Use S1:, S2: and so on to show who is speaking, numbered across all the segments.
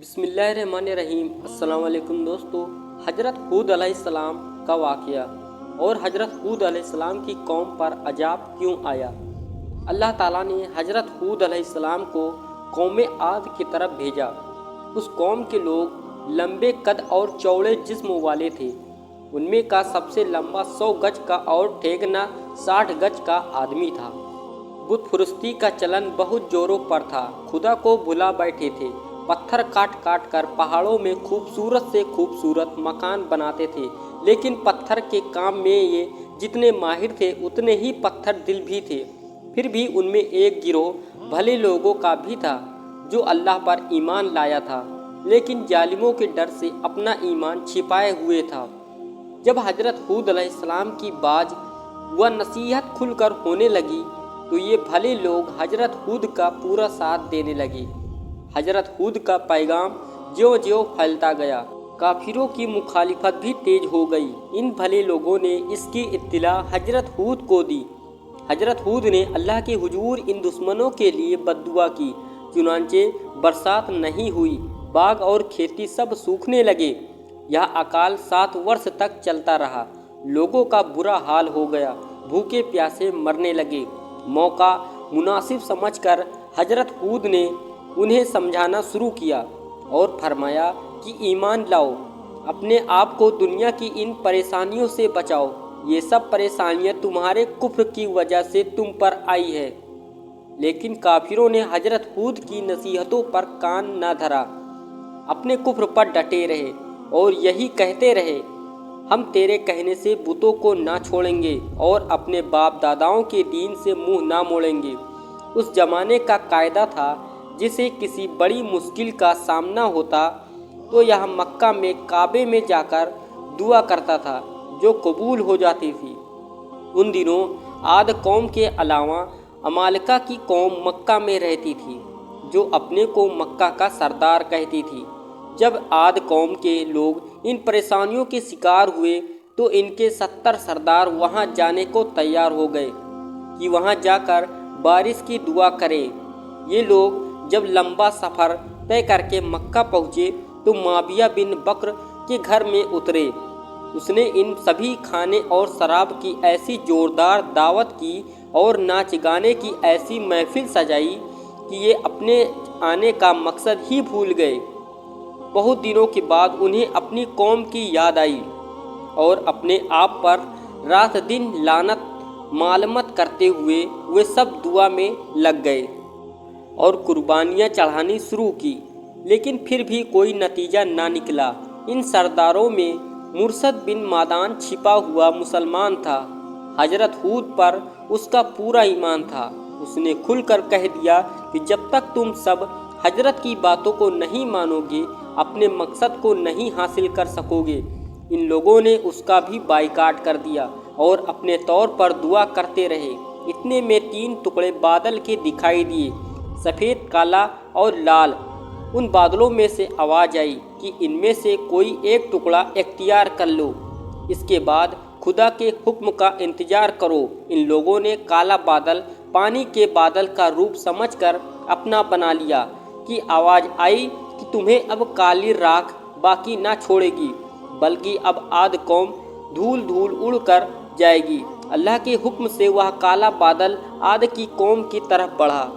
S1: बिस्मिल्लाहिर्रहमानिर्रहीम। अस्सलाम वालेकुम दोस्तों। हज़रत हूद अलैहिस्सलाम का वाक़या और हज़रत हूद अलैहिस्सलाम की कौम पर अजाब क्यों आया। अल्लाह ताला ने हज़रत हूद अलैहिस्सलाम को कौम आद की तरफ भेजा। उस कौम के लोग लंबे कद और चौड़े जिस्म वाले थे। उनमें का सबसे लंबा 100 गज का और ठेगना 60 गज का आदमी था। बुत फुरस्ती का चलन बहुत जोरों पर था। खुदा को भुला बैठे थे। पत्थर काट काट कर पहाड़ों में खूबसूरत से खूबसूरत मकान बनाते थे। लेकिन पत्थर के काम में ये जितने माहिर थे उतने ही पत्थर दिल भी थे। फिर भी उनमें एक गिरोह भले लोगों का भी था जो अल्लाह पर ईमान लाया था, लेकिन जालिमों के डर से अपना ईमान छिपाए हुए था। जब हज़रत हूद अलैहिस्सलाम की बाज व नसीहत खुलकर होने लगी तो ये भले लोग हज़रत हूद का पूरा साथ देने लगे। हज़रत हूद का पैगाम ज्यों ज्यों फैलता गया, काफिरों की मुखालिफत भी तेज हो गई। इन भले लोगों ने इसकी इत्तिला हज़रत हूद को दी। हज़रत हूद ने अल्लाह के हुजूर इन दुश्मनों के लिए बद्दुआ की, चुनांचे बरसात नहीं हुई, बाग और खेती सब सूखने लगे। यह अकाल 7 वर्ष तक चलता रहा। लोगों का बुरा हाल हो गया, भूखे प्यासे मरने लगे। मौका मुनासिब समझकर हज़रत हूद ने उन्हें समझाना शुरू किया और फरमाया कि ईमान लाओ, अपने आप को दुनिया की इन परेशानियों से बचाओ। ये सब परेशानियां तुम्हारे कुफ्र की वजह से तुम पर आई है। लेकिन काफिरों ने हज़रत हूद की नसीहतों पर कान न धरा, अपने कुफ्र पर डटे रहे और यही कहते रहे, हम तेरे कहने से बुतों को ना छोड़ेंगे और अपने बाप दादाओं के दीन से मुंह ना मोड़ेंगे। उस जमाने का कायदा था, जिसे किसी बड़ी मुश्किल का सामना होता तो यह मक्का में काबे में जाकर दुआ करता था, जो कबूल हो जाती थी। उन दिनों आद कौम के अलावा अमालका की कौम मक्का में रहती थी, जो अपने को मक्का का सरदार कहती थी। जब आद कौम के लोग इन परेशानियों के शिकार हुए तो इनके 70 सरदार वहां जाने को तैयार हो गए कि वहां जाकर बारिश की दुआ करें। ये लोग जब लंबा सफ़र तय करके मक्का पहुँचे तो माबिया बिन बकर के घर में उतरे। उसने इन सभी खाने और शराब की ऐसी ज़ोरदार दावत की और नाच गाने की ऐसी महफिल सजाई कि ये अपने आने का मकसद ही भूल गए। बहुत दिनों के बाद उन्हें अपनी कौम की याद आई और अपने आप पर रात दिन लानत मालमत करते हुए वे सब दुआ में लग गए और कुर्बानियाँ चढ़ानी शुरू की। लेकिन फिर भी कोई नतीजा ना निकला। इन सरदारों में मुर्शद बिन मादान छिपा हुआ मुसलमान था। हज़रत हूद पर उसका पूरा ईमान था। उसने खुलकर कह दिया कि जब तक तुम सब हजरत की बातों को नहीं मानोगे, अपने मकसद को नहीं हासिल कर सकोगे। इन लोगों ने उसका भी बाइकाट कर दिया और अपने तौर पर दुआ करते रहे। इतने में 3 टुकड़े बादल के दिखाई दिए, सफ़ेद, काला और लाल। उन बादलों में से आवाज़ आई कि इनमें से कोई एक टुकड़ा इख्तियार कर लो, इसके बाद खुदा के हुक्म का इंतज़ार करो। इन लोगों ने काला बादल पानी के बादल का रूप समझकर अपना बना लिया कि आवाज़ आई कि तुम्हें अब काली राख बाकी ना छोड़ेगी, बल्कि अब आद कौम धूल धूल उड़ कर जाएगी। अल्लाह के हुक्म से वह काला बादल आद की कौम की तरफ बढ़ा।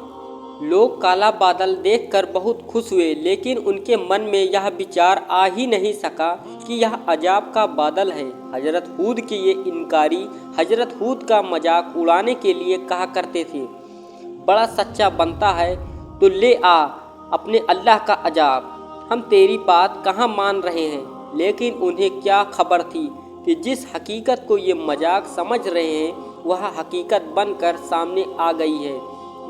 S1: लोग काला बादल देखकर बहुत खुश हुए, लेकिन उनके मन में यह विचार आ ही नहीं सका कि यह अजाब का बादल है। हज़रत हूद के ये इनकारी हज़रत हूद का मजाक उड़ाने के लिए कहा करते थे, बड़ा सच्चा बनता है तो ले आ अपने अल्लाह का अजाब, हम तेरी बात कहाँ मान रहे हैं। लेकिन उन्हें क्या खबर थी कि जिस हकीकत को ये मजाक समझ रहे हैं वह हकीकत बनकर सामने आ गई है।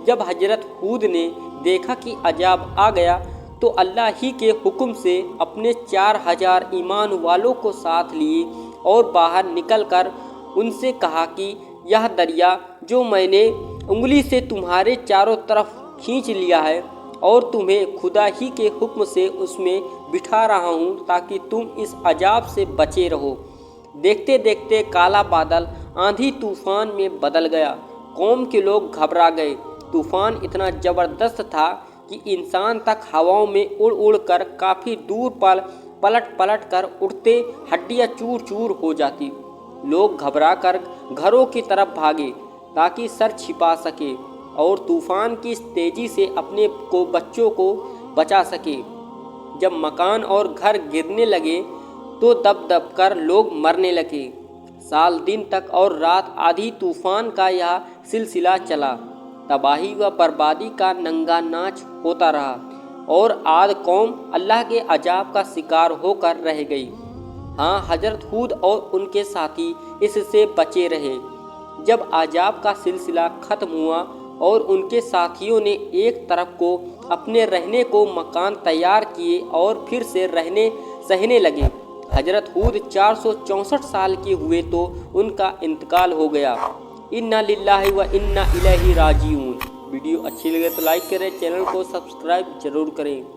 S1: जब हज़रत हूद ने देखा कि अजाब आ गया तो अल्लाह ही के हुक्म से अपने 4000 ईमान वालों को साथ लिए और बाहर निकलकर उनसे कहा कि यह दरिया जो मैंने उंगली से तुम्हारे चारों तरफ खींच लिया है और तुम्हें खुदा ही के हुक्म से उसमें बिठा रहा हूँ ताकि तुम इस अजाब से बचे रहो। देखते देखते काला बादल आंधी तूफान में बदल गया। कौम के लोग घबरा गए। तूफान इतना ज़बरदस्त था कि इंसान तक हवाओं में उड़ उड़ कर काफ़ी दूर पर पलट पलट कर उड़ते हड्डियां चूर चूर हो जाती। लोग घबरा कर घरों की तरफ भागे ताकि सर छिपा सके और तूफान की इस तेज़ी से अपने को बच्चों को बचा सके। जब मकान और घर गिरने लगे तो दब दब कर लोग मरने लगे। साल दिन तक और रात आधी तूफान का यह सिलसिला चला। तबाही व बर्बादी का नंगा नाच होता रहा और आद कौम अल्लाह के अजाब का शिकार होकर रह गई। हाँ, हजरत हूद और उनके साथी इससे बचे रहे। जब अजाब का सिलसिला ख़त्म हुआ और उनके साथियों ने एक तरफ को अपने रहने को मकान तैयार किए और फिर से रहने सहने लगे। हजरत हूद 464 साल के हुए तो उनका इंतकाल हो गया। इन्ना लिल्लाहि व इन्ना इलैहि राजिऊन। वीडियो अच्छी लगे तो लाइक करें, चैनल को सब्सक्राइब जरूर करें।